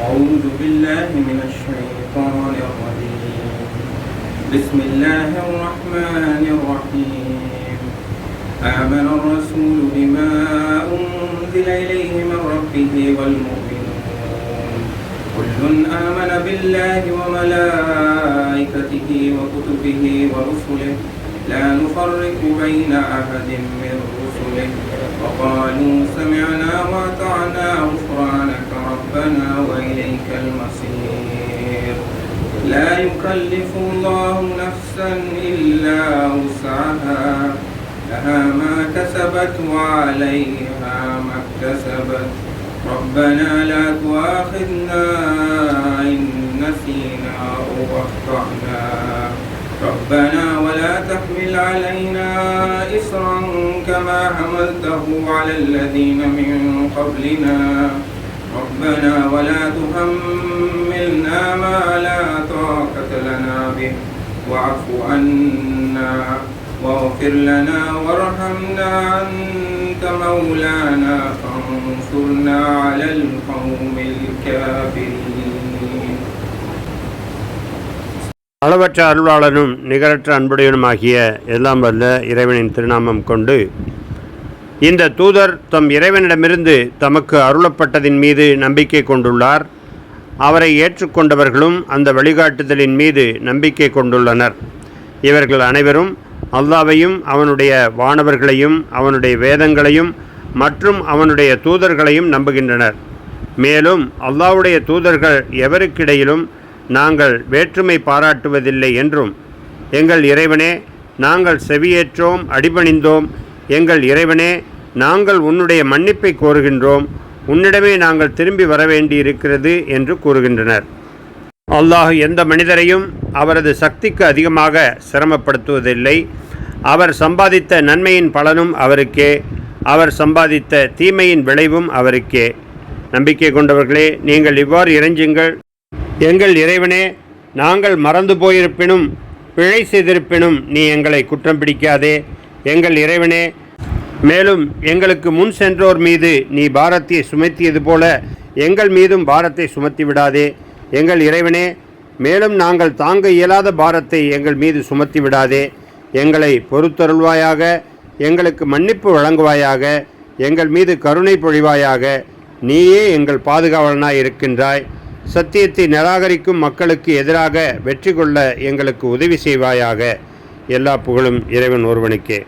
أعوذ بالله من الشيطان الرجيم. بسم الله الرحمن الرحيم. آمن الرسول بما أنزل إليه من ربه والمؤمنون كل آمن بالله وملائكته وكتبه ورسله لا نفرق بين أحد من رسله وقالوا سمعنا وأطعنا غفرانك ربنا وإليك المصير. لا يكلف الله نفسا إلا وسعها لها ما كسبت وعليها ما اكتسبت ربنا لا تؤاخذنا إن نسينا أو أخطأنا ربنا ولا تحمل علينا إصرا كما حملته على الذين من قبلنا ربنا ولا تحملنا ما لا طاقة لنا به واعف عنا واغفر لنا وارحمنا أنت مولانا فانصرنا على القوم الكافرين. அளவற்ற அருளாளனும் நிகரற்ற அன்புடையனுமாகிய எல்லாம் வல்ல இறைவனின் திருநாமம் கொண்டு இந்த தூதர் தம் இறைவனிடமிருந்து தமக்கு அருளப்பட்டதின் மீது நம்பிக்கை கொண்டுள்ளார். அவரை ஏற்றுக்கொண்டவர்களும் அந்த வழிகாட்டுதலின் மீது நம்பிக்கை கொண்டுள்ளனர். இவர்கள் அனைவரும் அல்லாஹ்வையும் அவனுடைய வானவர்களையும் அவனுடைய வேதங்களையும் மற்றும் அவனுடைய தூதர்களையும் நம்புகின்றனர். மேலும் அல்லாஹ்வுடைய தூதர்கள் எவருக்கிடையிலும் நாங்கள் வேற்றுமை பாராட்டுவதில்லை என்றும், எங்கள் இறைவனே நாங்கள் செவியேற்றோம் அடிபணிந்தோம், எங்கள் இறைவனே நாங்கள் உன்னுடைய மன்னிப்பை கோருகின்றோம், உன்னிடமே நாங்கள் திரும்பி வர வேண்டியிருக்கிறது என்று கூறுகின்றனர். அல்லாஹ் எந்த மனிதரையும் அவரது சக்திக்கு அதிகமாக சிரமப்படுத்துவதில்லை. அவர் சம்பாதித்த நன்மையின் பலனும் அவருக்கே, அவர் சம்பாதித்த தீமையின் விளைவும் அவருக்கே. நம்பிக்கை கொண்டவர்களே, நீங்கள் இவ்வாறு இறைஞ்சுங்கள். எங்கள் இறைவனே, நாங்கள் மறந்து போயிருப்பினும் பிழை செய்திருப்பினும் நீ எங்களை குற்றம் பிடிக்காதே. எங்கள் இறைவனே, மேலும் எங்களுக்கு முன் சென்றோர் மீது நீ பாரத்தை சுமத்தியது போல எங்கள் மீதும் பாரத்தை சுமத்தி விடாதே. எங்கள் இறைவனே, மேலும் நாங்கள் தாங்க இயலாத பாரத்தை எங்கள் மீது சுமத்தி விடாதே. எங்களை பொறுத்தருள்வாயாக, எங்களுக்கு மன்னிப்பு வழங்குவாயாக, எங்கள் மீது கருணை பொழிவாயாக. நீயே எங்கள் பாதுகாவலனாய் இருக்கின்றாய். சத்தியத்தை நிராகரிக்கும் மக்களுக்கு எதிராக வெற்றி கொள்ள எங்களுக்கு உதவி செய்வாயாக. எல்லா புகழும் இறைவன் ஒருவனுக்கே.